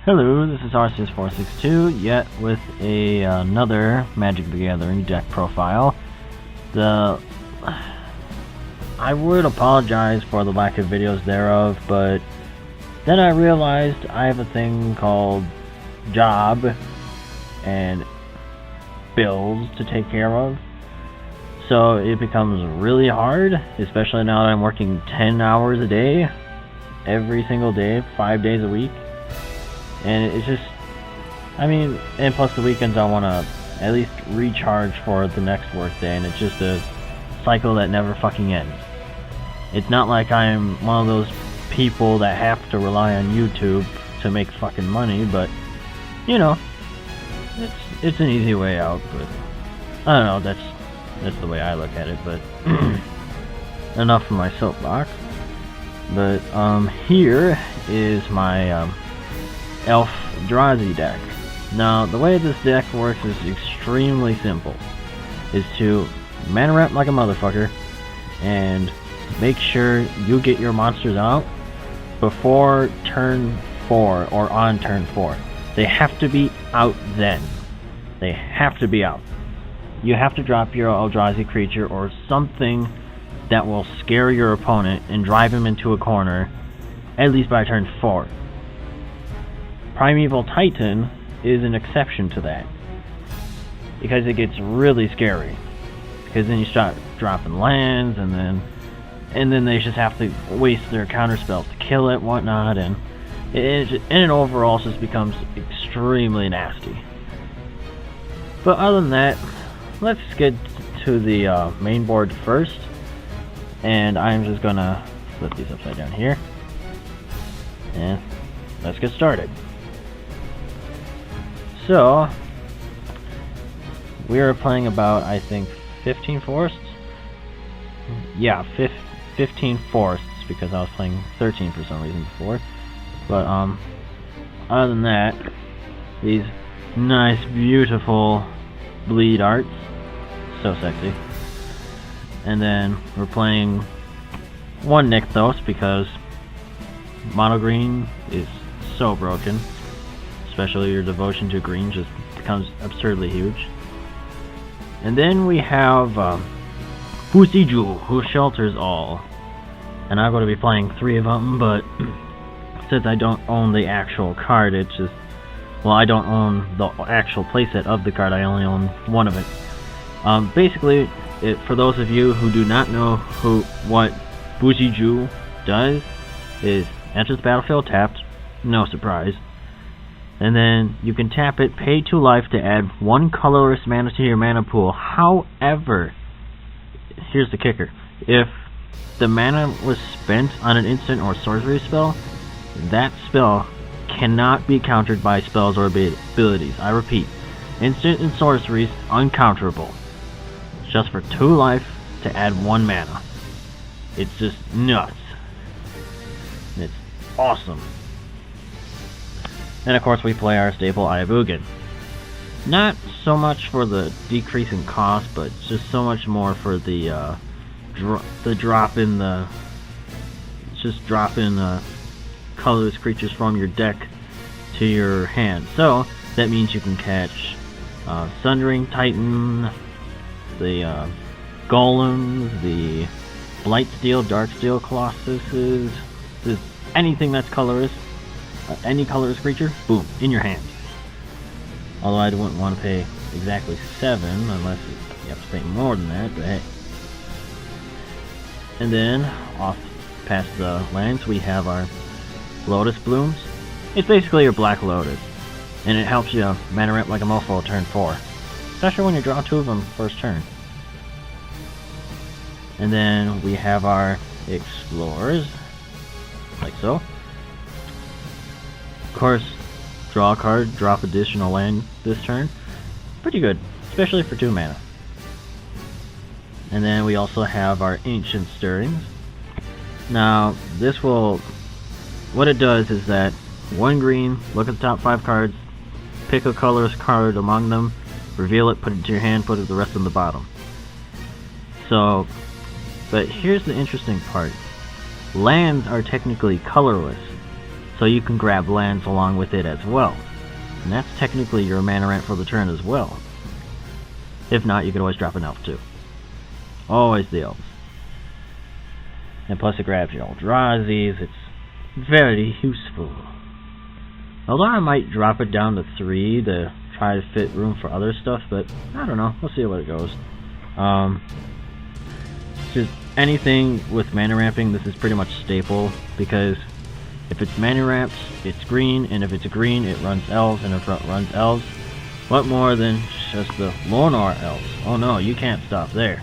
Hello, this is Arceus462, yet with another Magic the Gathering deck profile. I would apologize for the lack of videos thereof, but then I realized I have a thing called job and bills to take care of. So it becomes really hard, especially now that I'm working 10 hours a day, every single day, 5 days a week. And it's just, and plus the weekends I want to at least recharge for the next work day, and it's just a cycle that never fucking ends. It's not like I'm one of those people that have to rely on YouTube to make fucking money, but, you know, it's an easy way out, but, I don't know, that's the way I look at it, but, enough from my soapbox. But, here is my, Elfdrazi deck. Now, the way this deck works is extremely simple. Is to mana ramp like a motherfucker and make sure you get your monsters out before turn 4 or on turn 4. They have to be out then. They have to be out. You have to drop your Eldrazi creature or something that will scare your opponent and drive him into a corner at least by turn 4. Primeval Titan is an exception to that, because it gets really scary, because then you start dropping lands, and then they just have to waste their counter spells to kill it, whatnot, and it overall just becomes extremely nasty. But other than that, let's get to the main board first, and I'm just gonna flip these upside down here, and let's get started. So, we are playing about, I think, 15 forests? Yeah, 15 forests, because I was playing 13 for some reason before. But, other than that, these nice, beautiful bleed arts. So sexy. And then, we're playing one Nykthos, because mono green is so broken. Especially your devotion to green just becomes absurdly huge. And then we have Busiju, who shelters all. And I'm going to be playing 3 of them, but since I don't own the actual card, it's just... Well, I don't own the actual playset of the card, I only own one of it. Basically, for those of you who do not know what Busiju does, is enters the battlefield tapped, no surprise. And then you can tap it, pay 2 life to add 1 colorless mana to your mana pool. However, here's the kicker. If the mana was spent on an instant or sorcery spell, that spell cannot be countered by spells or abilities. I repeat, instant and sorceries uncounterable. Just for 2 life to add 1 mana. It's just nuts. It's awesome. And of course we play our staple Ayabugan. Not so much for the decrease in cost, but just so much more for the drop in colorless creatures from your deck to your hand. So that means you can catch Sundering Titan, the Golems, the Blightsteel, Darksteel Colossuses, anything that's colorless. Any colorless creature, boom, in your hand. Although I wouldn't want to pay exactly 7, unless you have to pay more than that, but hey. And then, off past the lands, we have our Lotus Blooms. It's basically your Black Lotus, and it helps you mana ramp like a mofo turn 4. Especially when you draw 2 of them first turn. And then we have our Explorers, like so. Of course, draw a card, drop additional land this turn. Pretty good, especially for 2 mana. And then we also have our Ancient Stirrings. Now, what it does is that 1 green, look at the top 5 cards, pick a colorless card among them, reveal it, put it to your hand, put the rest on the bottom. So, but here's the interesting part. Lands are technically colorless. so you can grab lands along with it as well. And that's technically your mana ramp for the turn as well. If not, you could always drop an elf too. Always the elves. And plus it grabs your Eldrazi's, it's very useful. Although I might drop it down to 3 to try to fit room for other stuff, but I don't know, we'll see what it goes. Just anything with mana ramping, this is pretty much staple, because if it's mana ramps, it's green, and if it's green, it runs elves, and if it runs elves, what more than just the Lonar elves? Oh no, you can't stop there.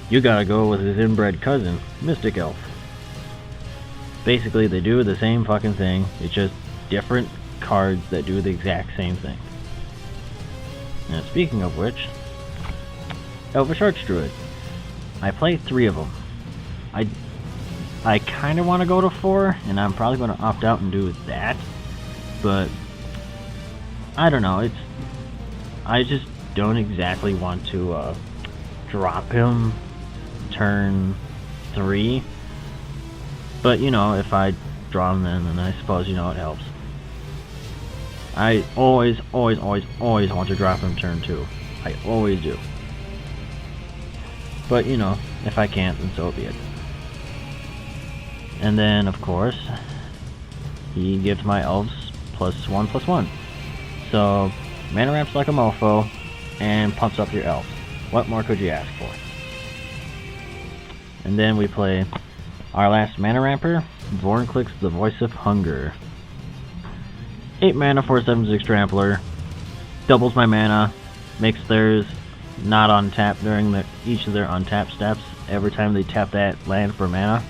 You gotta go with his inbred cousin, Mystic Elf. Basically, they do the same fucking thing, it's just different cards that do the exact same thing. Now, speaking of which, Elvish Archdruid. I played 3 of them. I kind of want to go to 4, and I'm probably going to opt out and do that. But I don't know. I just don't exactly want to drop him turn 3. But you know, if I draw him then I suppose you know it helps. I always want to drop him turn 2. I always do. But you know, if I can't, then so be it. And then, of course, he gives my elves +1/+1. So, mana ramps like a mofo, and pumps up your elves. What more could you ask for? And then we play our last mana ramper, Vorinclex, the Voice of Hunger. 8 mana for a 7/6 trampler, doubles my mana, makes theirs not on tap during each of their untap steps every time they tap that land for mana.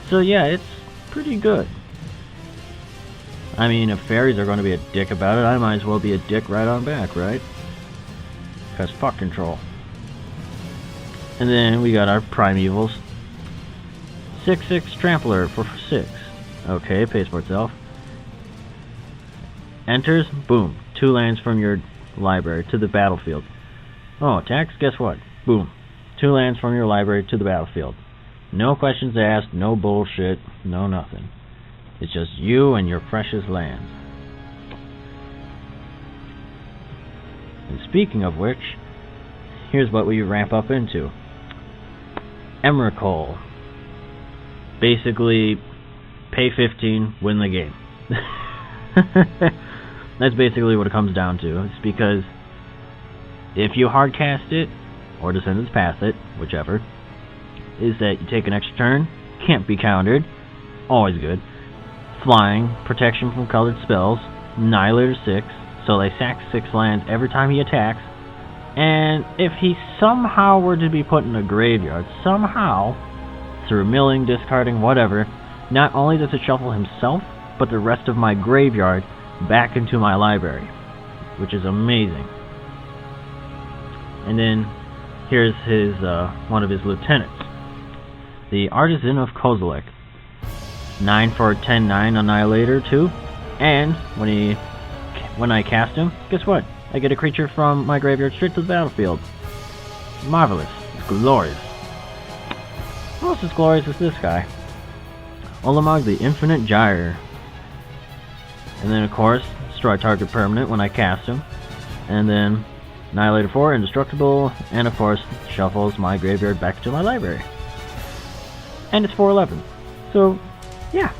So yeah, it's pretty good. I mean, if fairies are going to be a dick about it, I might as well be a dick right on back, right? Because fuck control. And then we got our Primevals. 6/6 Trampler for 6. Okay, pays for itself. Enters, boom, 2 lands from your library to the battlefield. Oh, attacks, guess what? Boom, 2 lands from your library to the battlefield. No questions asked, no bullshit, no nothing. It's just you and your precious lands. And speaking of which, here's what we ramp up into. Emrakul. Basically, pay 15, win the game. That's basically what it comes down to. It's because if you hardcast it, or Descendants pass it, whichever, is that you take an extra turn, can't be countered, always good. Flying, protection from colored spells, Annihilator 6, so they sack 6 lands every time he attacks, and if he somehow were to be put in a graveyard, somehow, through milling, discarding, whatever, not only does it shuffle himself, but the rest of my graveyard back into my library, which is amazing. And then, here's his one of his lieutenants. The Artisan of Kozilek. 9 for a 10/9 Annihilator 2. And when I cast him, guess what? I get a creature from my graveyard straight to the battlefield. Marvelous. It's glorious. Almost as glorious as this guy. Olamog the Infinite Gyre. And then of course, destroy target permanent when I cast him. And then Annihilator 4, Indestructible, and of course, shuffles my graveyard back to my library. And it's 4/11. So, yeah.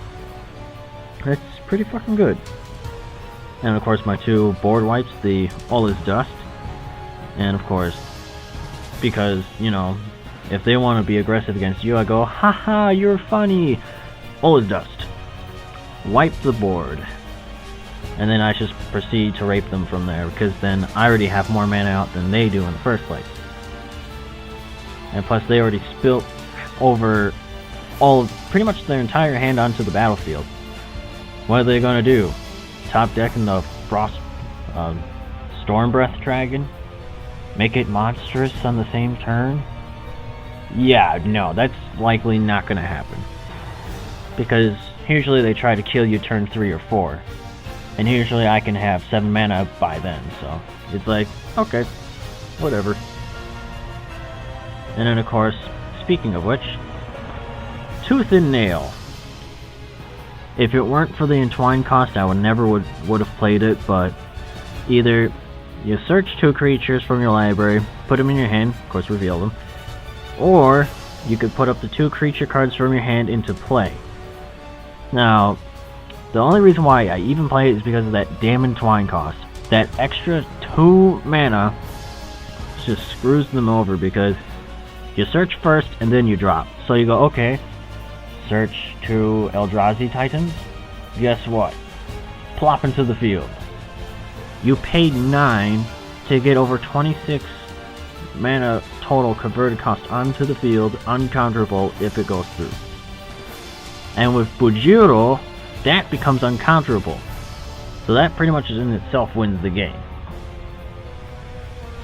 That's pretty fucking good. And of course, my 2 board wipes, the All Is Dust. And of course, because, you know, if they want to be aggressive against you, I go, haha, you're funny. All Is Dust. Wipe the board. And then I just proceed to rape them from there, because then I already have more mana out than they do in the first place. And plus they already spilt over pretty much their entire hand onto the battlefield. What are they going to do? Top deck in the Frost Stormbreath Dragon? Make it monstrous on the same turn? Yeah, no, that's likely not going to happen. Because usually they try to kill you turn 3 or 4. And usually I can have 7 mana by then, so it's like, okay, whatever. And then of course, speaking of which, Tooth and Nail. If it weren't for the entwine cost, I would never would have played it, but either you search 2 creatures from your library, put them in your hand, of course reveal them, or you could put up the 2 creature cards from your hand into play. Now, the only reason why I even play it is because of that damn entwine cost. That extra 2 mana just screws them over because you search first and then you drop. So you go, okay, search 2 Eldrazi Titans. Guess what? Plop into the field. You paid 9 to get over 26 mana total converted cost onto the field, uncounterable if it goes through. And with Bujiro, that becomes uncounterable. So that pretty much in itself wins the game.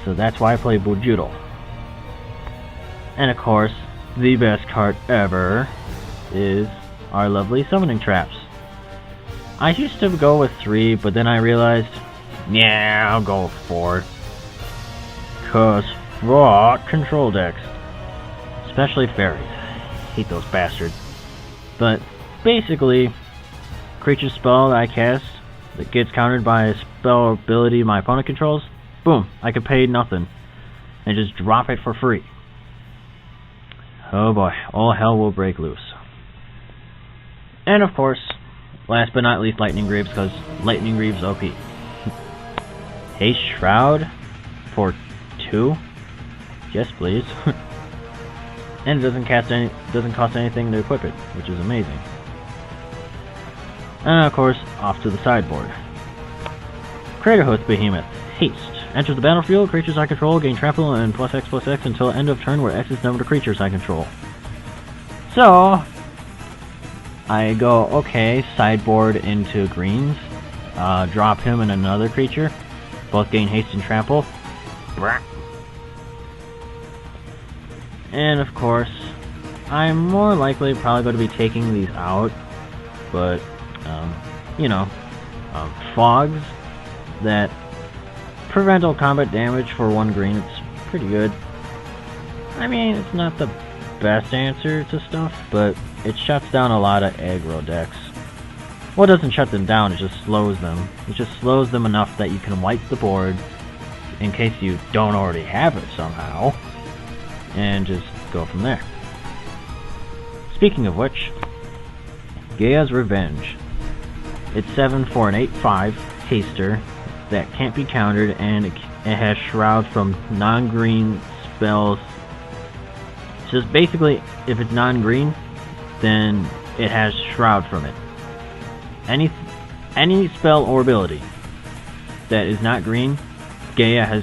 So that's why I play Bujiro. And of course, the best card ever is our lovely Summoning Traps. I used to go with 3, but then I realized, yeah, I'll go with 4. Cause fuck control decks. Especially fairies. Hate those bastards. But basically, creature spell that I cast that gets countered by a spell ability my opponent controls, boom, I can pay nothing and just drop it for free. Oh boy, all hell will break loose. And of course, last but not least, Lightning Greaves, because Lightning Greaves OP. Haste Shroud for 2? Yes, please. And it doesn't cost anything to equip it, which is amazing. And of course, off to the sideboard. Craterhoof Behemoth. Haste. Enter the battlefield, creatures I control gain trample and +X/+X until end of turn, where X is number of creatures I control. So, I go, okay, sideboard into greens, drop him and another creature, both gain haste and trample. And of course, I'm more likely probably going to be taking these out, but, fogs that prevent all combat damage for 1 green, it's pretty good. I mean, it's not the best answer to stuff, but it shuts down a lot of aggro decks. Well, it doesn't shut them down, it just slows them. It just slows them enough that you can wipe the board, in case you don't already have it somehow, and just go from there. Speaking of which, Gaia's Revenge. It's 7 for an 8/5 haster that can't be countered, and it has Shroud from non-green spells. Just basically, if it's non-green, then it has Shroud from it. Any spell or ability that is not green, Gaia has,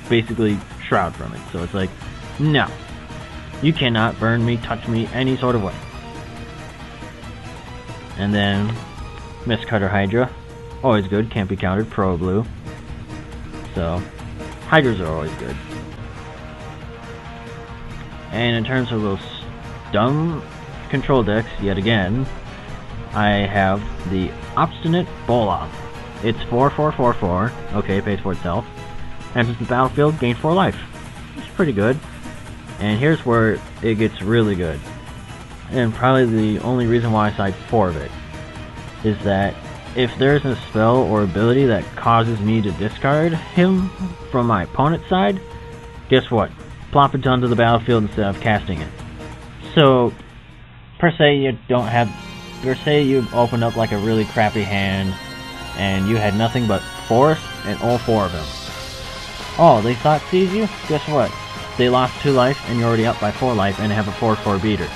basically Shroud from it. So it's like, no, you cannot burn me, touch me, any sort of way. And then Mistcutter Hydra, always good, can't be countered, pro blue. So, Hydras are always good. And in terms of those dumb control decks, yet again, I have the Obstinate Bolop. It's 4/4/4/4, okay, pays for itself. Enters the battlefield, gain 4 life. It's pretty good. And here's where it gets really good. And probably the only reason why I cite 4 of it is that if there's a spell or ability that causes me to discard him from my opponent's side, guess what? Plop it onto the battlefield instead of casting it. So, per se, you've opened up like a really crappy hand, and you had nothing but forest and all 4 of them. Oh, they thought seize you? Guess what? They lost 2 life, and you're already up by 4 life, and have a 4/4 beater.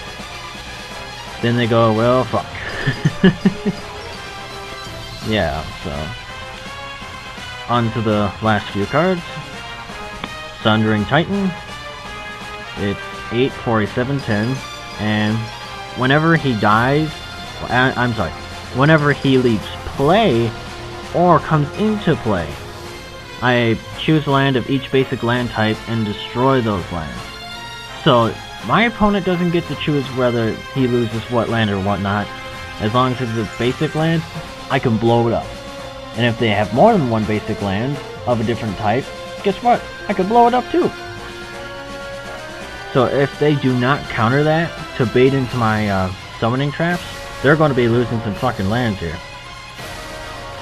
Then they go, well, fuck. Yeah, so on to the last few cards. Sundering Titan. It's 8 for a 7/10, and whenever he dies, whenever he leaves play or comes into play, I choose a land of each basic land type and destroy those lands. So my opponent doesn't get to choose whether he loses what land or whatnot. As long as it's a basic land, I can blow it up. And if they have more than 1 basic land of a different type, guess what? I can blow it up too. So if they do not counter that to bait into my summoning traps, they're going to be losing some fucking lands here.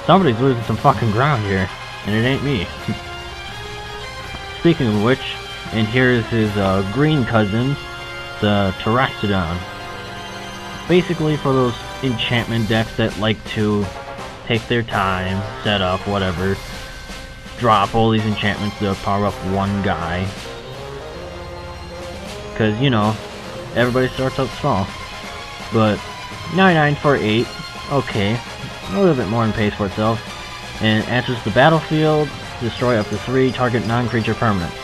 Somebody's losing some fucking ground here, and it ain't me. Speaking of which, and here's his green cousin, the Terrastodon. Basically for those enchantment decks that like to take their time, set up, whatever, drop all these enchantments to power up one guy. Because, you know, everybody starts out small. But 99 for 8, okay, a little bit more in pace for itself. And enters the battlefield, destroy up to 3 target non-creature permanents.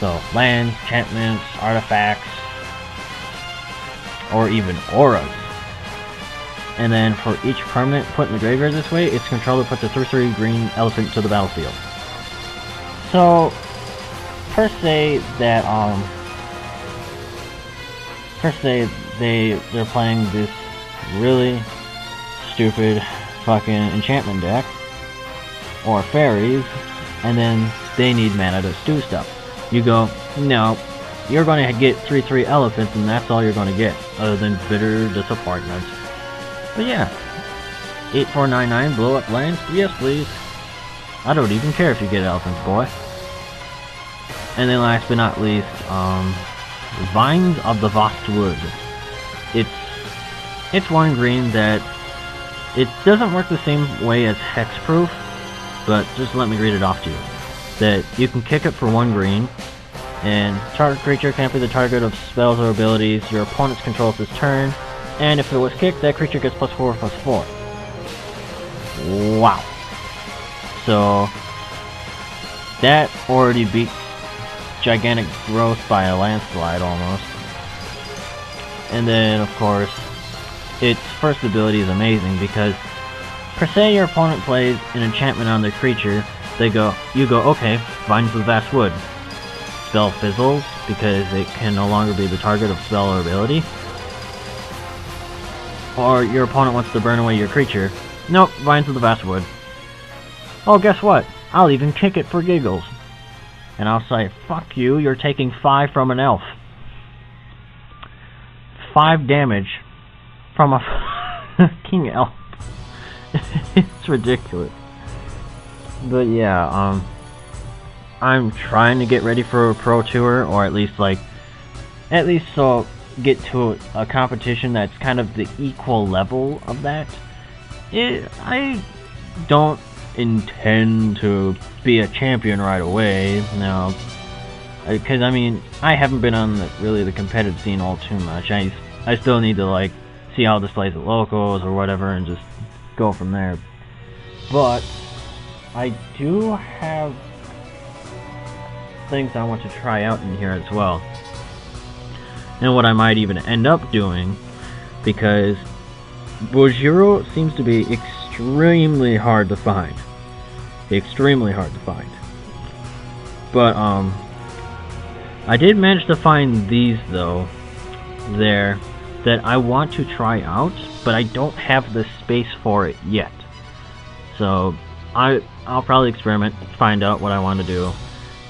So, lands, enchantments, artifacts, or even auras. And then for each permanent put in the graveyard this way, its controller puts a 3/3 green elephant to the battlefield. So, per se, that, they're playing this really stupid fucking enchantment deck, or fairies, and then they need mana to do stuff. You go, no, you're going to get 3/3 elephants, and that's all you're going to get, other than bitter disappointment. But yeah, 8499 blow up lands, yes please. I don't even care if you get elephants, boy. And then last but not least, Vines of the Vast Wood. It's one green that it doesn't work the same way as Hexproof, but just let me read it off to you. That you can kick it for 1 green, and target creature can't be the target of spells or abilities your opponent's controls this turn, and if it was kicked, that creature gets +4/+4. Wow. So that already beats Gigantic Growth by a landslide almost. And then of course its first ability is amazing because per se your opponent plays an enchantment on their creature, you go, okay, Vines of the Vast Wood. Spell fizzles because it can no longer be the target of spell or ability. Or your opponent wants to burn away your creature. Nope, Vines of the Vast Wood. Oh, guess what? I'll even kick it for giggles. And I'll say, fuck you, you're taking 5 from an elf. 5 damage from a king elf. It's ridiculous. But yeah, I'm trying to get ready for a pro tour, or at least so get to a competition that's kind of the equal level of that. I don't intend to be a champion right away, no, because I mean I haven't been on really the competitive scene all too much. I still need to see how this plays at locals or whatever and just go from there. But I do have things I want to try out in here as well. And what I might even end up doing, because Bojiro seems to be extremely hard to find. Extremely hard to find. But, I did manage to find these, though, there, that I want to try out, but I don't have the space for it yet. So, I'll probably experiment, find out what I want to do.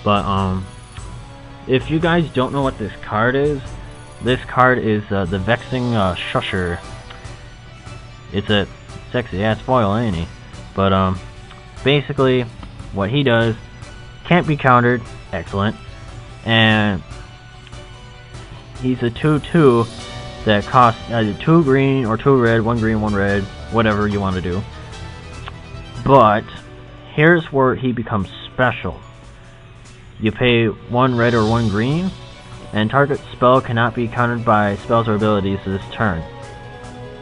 But, if you guys don't know what this card is, this card is the Vexing Shusher. It's a sexy ass foil, ain't he? But basically, what he does can't be countered. Excellent. And he's a 2/2 that costs either 2 green or 2 red, 1 green, 1 red, whatever you want to do. But here's where he becomes special. You pay 1 red or 1 green, and target spell cannot be countered by spells or abilities this turn.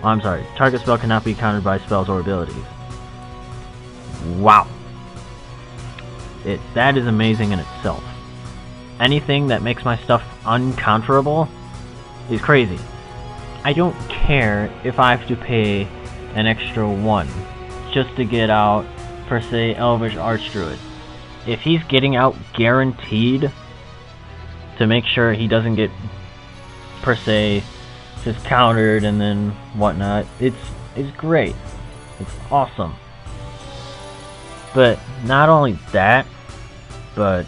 Oh, I'm sorry, target spell cannot be countered by spells or abilities. Wow. That is amazing in itself. Anything that makes my stuff uncounterable is crazy. I don't care if I have to pay an extra 1 just to get out, per se, Elvish Archdruid. If he's getting out guaranteed to make sure he doesn't get, per se, just countered and then whatnot, it's great. It's awesome. But not only that, but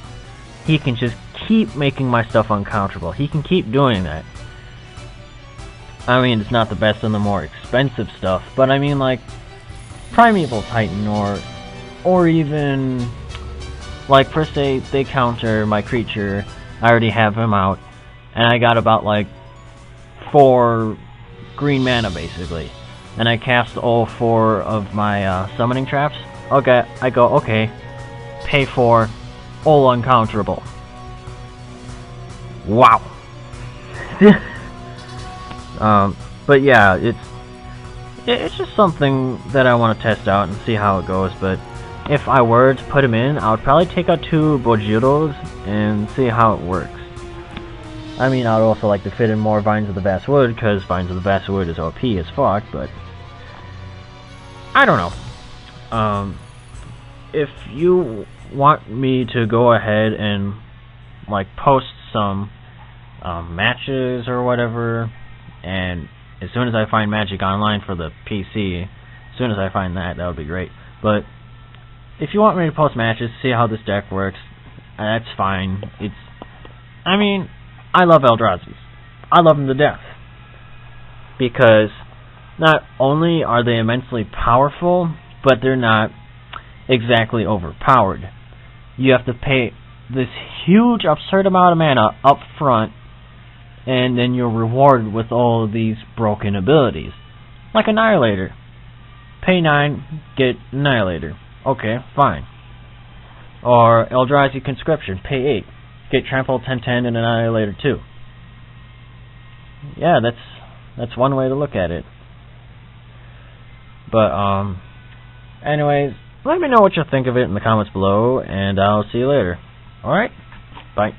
he can just keep making my stuff uncounterable. He can keep doing that. I mean, it's not the best and the more expensive stuff, but I mean, like, Primeval Titan, or even, like, per se, they counter my creature, I already have him out, and I got about, like, 4 green mana, basically, and I cast all 4 of my, summoning traps. Okay, I go, okay, pay for, all uncounterable. Wow. But yeah, it's just something that I want to test out and see how it goes. But if I were to put him in, I would probably take out 2 Bojiros and see how it works. I mean, I'd also like to fit in more Vines of the Vast Wood, because Vines of the Vast Wood is OP as fuck, but I don't know. If you want me to go ahead and, like, post some matches or whatever, and as soon as I find Magic Online for the PC, as soon as I find that would be great. But if you want me to post matches, see how this deck works, that's fine. I mean, I love Eldrazi. I love them to death. Because not only are they immensely powerful, but they're not exactly overpowered. You have to pay this huge, absurd amount of mana up front, and then you're rewarded with all of these broken abilities. Like Annihilator. Pay 9, get Annihilator. Okay, fine. Or Eldrazi Conscription. Pay 8, get Trample 10/10 and Annihilator 2. Yeah, that's one way to look at it. But, anyways, let me know what you think of it in the comments below, and I'll see you later. Alright? Bye.